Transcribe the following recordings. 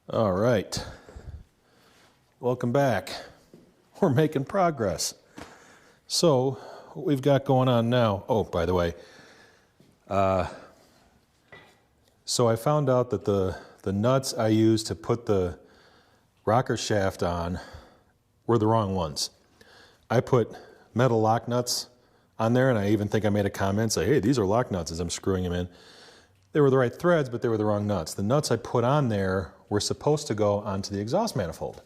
All right, welcome back. We're making progress. So what we've got going on now, oh, by the way, so I found out that the nuts I used to put the rocker shaft on were the wrong ones. I put metal lock nuts on there, and I even think I made a comment, say, hey, these are lock nuts as I'm screwing them in. They were the right threads, but they were the wrong nuts. The nuts I put on there were supposed to go onto the exhaust manifold.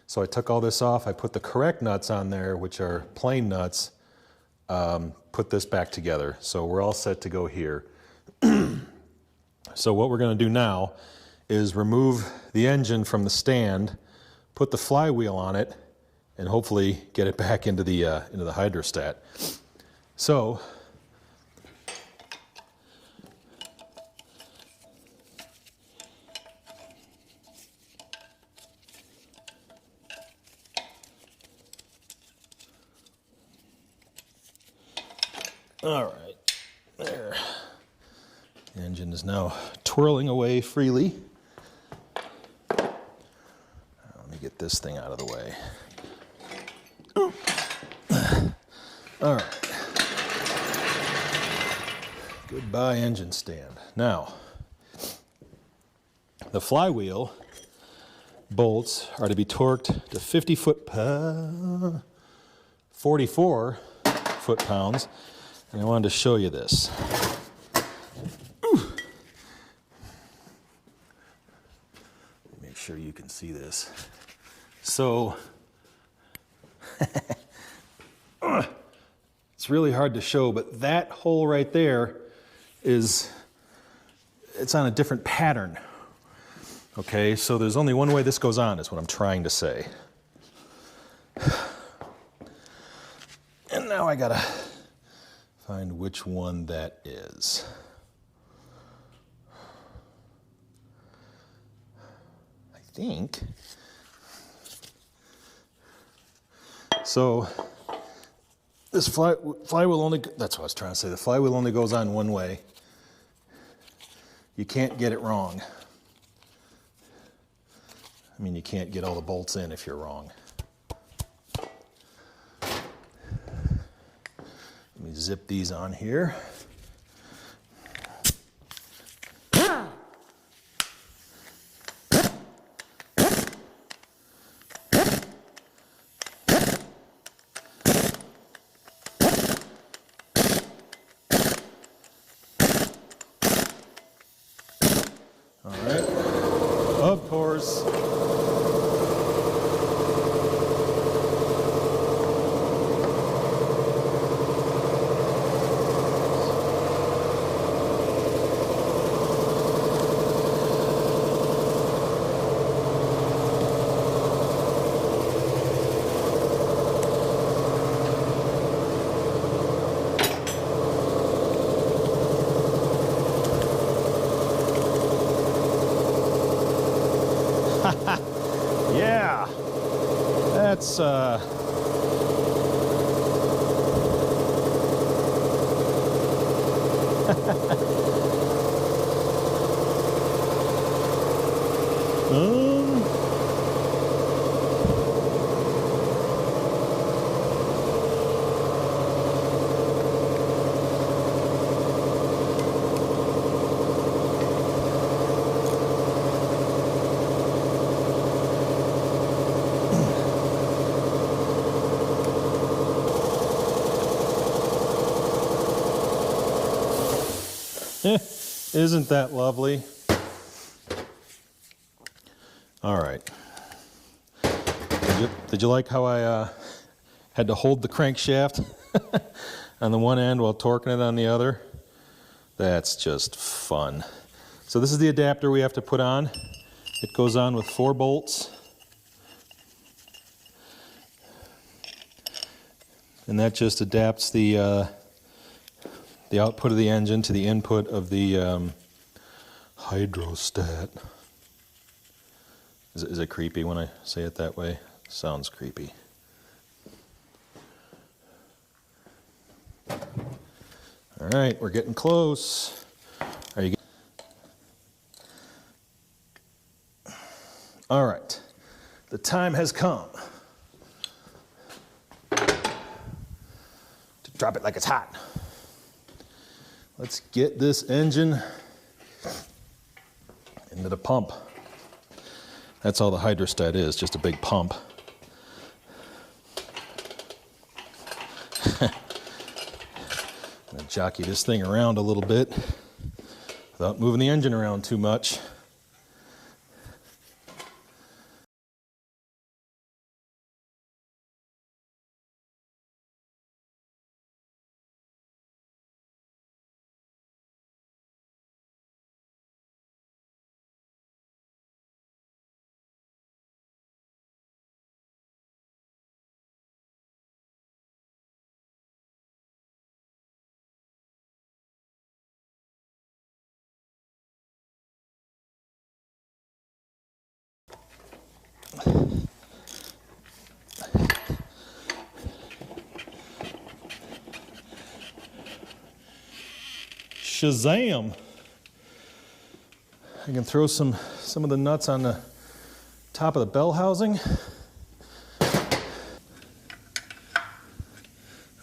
So I took all this off, I put the correct nuts on there, which are plain nuts, put this back together. So we're all set to go here. So what we're going to do now is remove the engine from the stand, put the flywheel on it, and hopefully get it back into the hydrostat. So all right, there. The engine is now twirling away freely. Let me get this thing out of the way. All right. Goodbye, engine stand. Now, the flywheel bolts are to be torqued to 50 foot-pounds, 44 foot-pounds, and I wanted to show you this. Make sure you can see this. So, it's really hard to show, but that hole right there it's on a different pattern. Okay, so there's only one way this goes on, is what I'm trying to say. And now I gotta find which one that is. I think. So this flywheel only, that's what I was trying to say, the flywheel only goes on one way. You can't get it wrong. I mean, you can't get all the bolts in if you're wrong. Let me zip these on here. All right, of course. Yeah, that's isn't that lovely? All right. Did you like how I had to hold the crankshaft on the one end while torquing it on the other? That's just fun. So this is the adapter we have to put on. It goes on with 4 bolts. And that just adapts the output of the engine to the input of the hydrostat. Is it creepy when I say it that way? Sounds creepy. All right, we're getting close. Are you? All right, the time has come to drop it like it's hot. Let's get this engine into the pump. That's all the hydrostat is, just a big pump. I'm gonna jockey this thing around a little bit without moving the engine around too much. Shazam! I can throw some of the nuts on the top of the bell housing.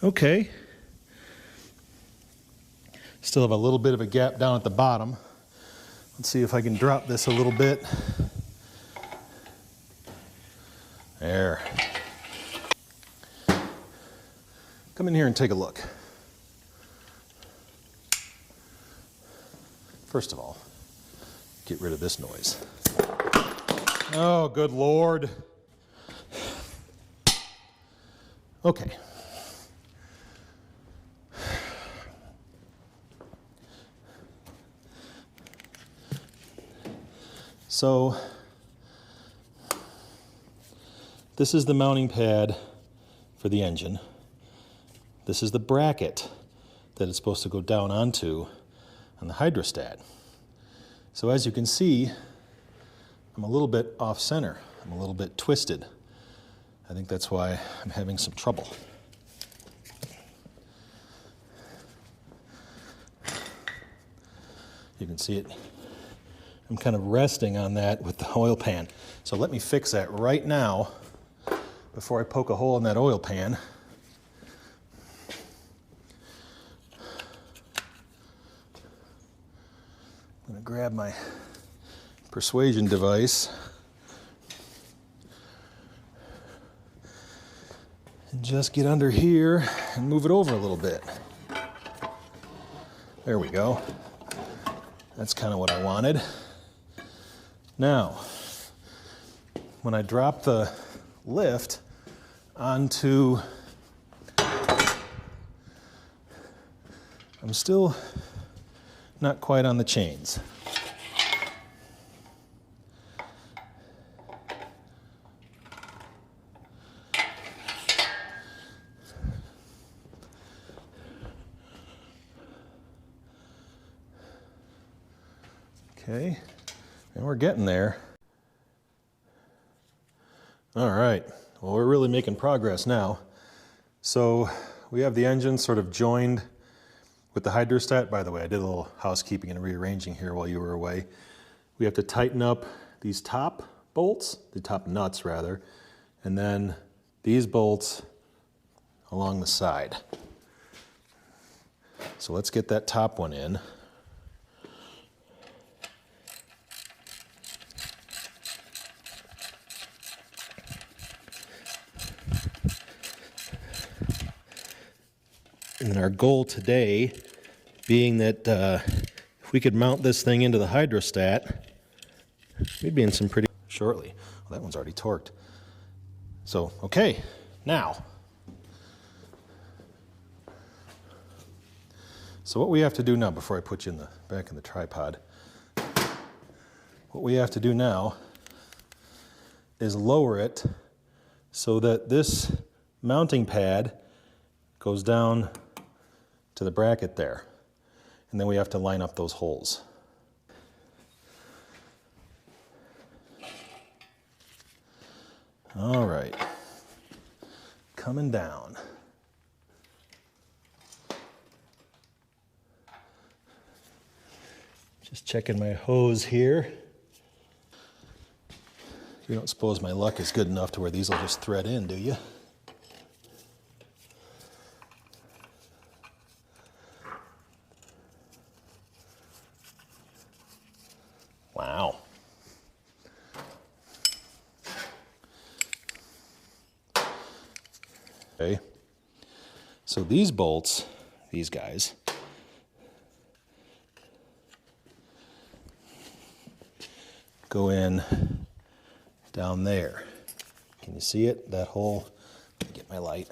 Okay. Still have a little bit of a gap down at the bottom. Let's see if I can drop this a little bit. There. Come in here and take a look. First of all, get rid of this noise. Oh, good Lord. Okay. So, this is the mounting pad for the engine. This is the bracket that it's supposed to go down onto on the hydrostat. So as you can see, I'm a little bit off center. I'm a little bit twisted. I think that's why I'm having some trouble. You can see it. I'm kind of resting on that with the oil pan. So let me fix that right now before I poke a hole in that oil pan. I'm going to grab my persuasion device and just get under here and move it over a little bit. There we go. That's kind of what I wanted. Now, when I drop the lift onto, I'm still not quite on the chains. Okay, and we're getting there. All right, well, we're really making progress now. So we have the engine sort of joined with the hydrostat. By the way, I did a little housekeeping and rearranging here while you were away. We have to tighten up these top bolts, the top nuts rather, and then these bolts along the side. So let's get that top one in. And then our goal today being that if we could mount this thing into the hydrostat, we'd be in some pretty shortly. Well, that one's already torqued. So, okay, now. So what we have to do now, before I put you in the back in the tripod, what we have to do now is lower it so that this mounting pad goes down to the bracket there. And then we have to line up those holes. All right, coming down. Just checking my hose here. You don't suppose my luck is good enough to where these will just thread in, do you? Wow. Okay. So these bolts, these guys, go in down there. Can you see it? That hole. Let me get my light.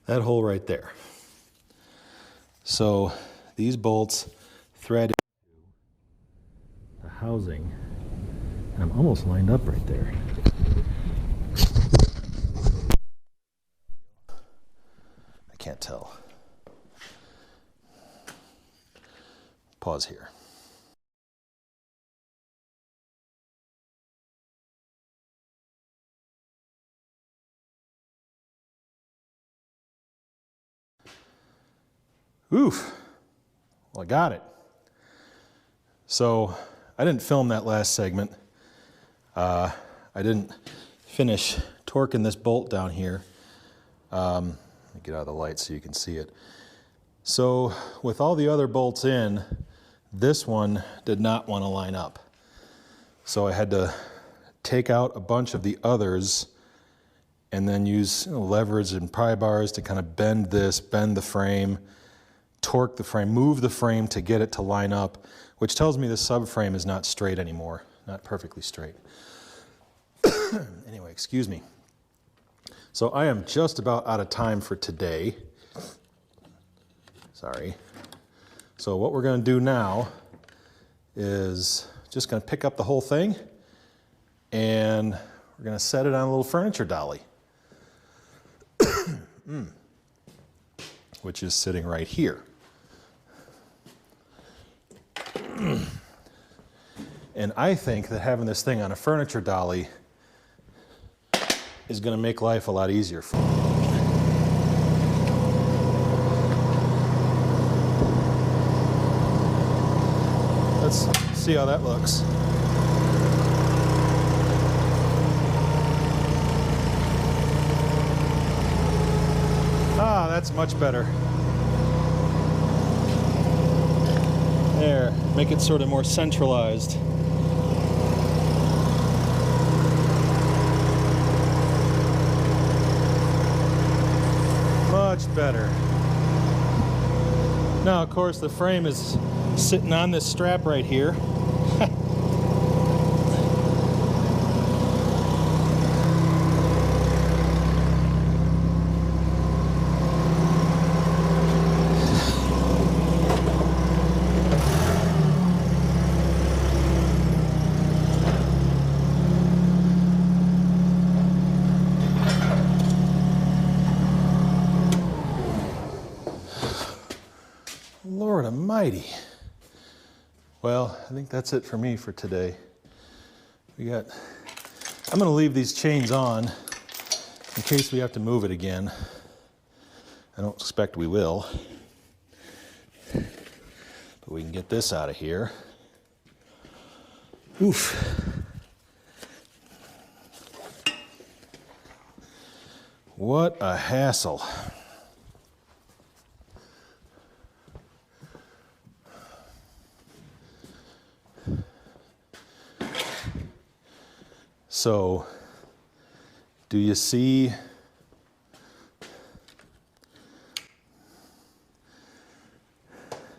That hole right there. So these bolts thread into the housing. I'm almost lined up right there. I can't tell. Pause here. Oof. Well, I got it. So I didn't film that last segment. I didn't finish torquing this bolt down here. Let me get out of the light so you can see it. So with all the other bolts in, this one did not want to line up. So I had to take out a bunch of the others and then use leverage and pry bars to kind of bend this, bend the frame, torque the frame, move the frame to get it to line up, which tells me the subframe is not straight anymore, not perfectly straight. Anyway, excuse me. So I am just about out of time for today. Sorry. So what we're going to do now is just going to pick up the whole thing and we're going to set it on a little furniture dolly, which is sitting right here. And I think that having this thing on a furniture dolly is going to make life a lot easier for me. Let's see how that looks. Ah, that's much better. There, make it sort of more centralized. Much better. Now, of course, the frame is sitting on this strap right here. Lord Almighty. Well, I think that's it for me for today. I'm going to leave these chains on in case we have to move it again. I don't expect we will. But we can get this out of here. Oof. What a hassle. So, do you see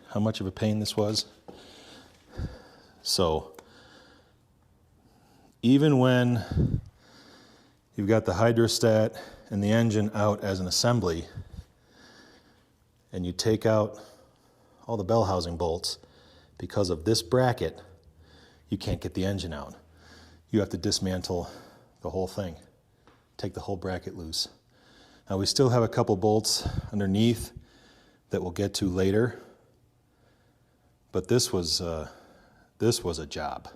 how much of a pain this was? So, even when you've got the hydrostat and the engine out as an assembly, and you take out all the bell housing bolts, because of this bracket, you can't get the engine out. You have to dismantle the whole thing, take the whole bracket loose. Now we still have a couple bolts underneath that we'll get to later, but this was a job.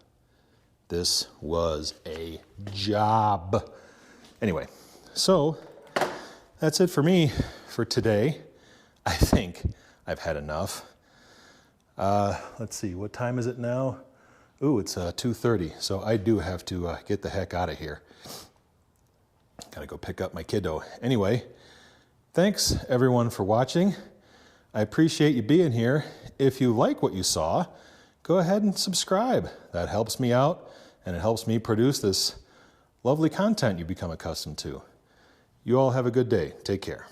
This was a job. Anyway, so that's it for me for today. I think I've had enough. Let's see, what time is it now? Ooh, it's 2:30, so I do have to get the heck out of here. Gotta go pick up my kiddo. Anyway, thanks everyone for watching. I appreciate you being here. If you like what you saw, go ahead and subscribe. That helps me out, and it helps me produce this lovely content you become accustomed to. You all have a good day. Take care.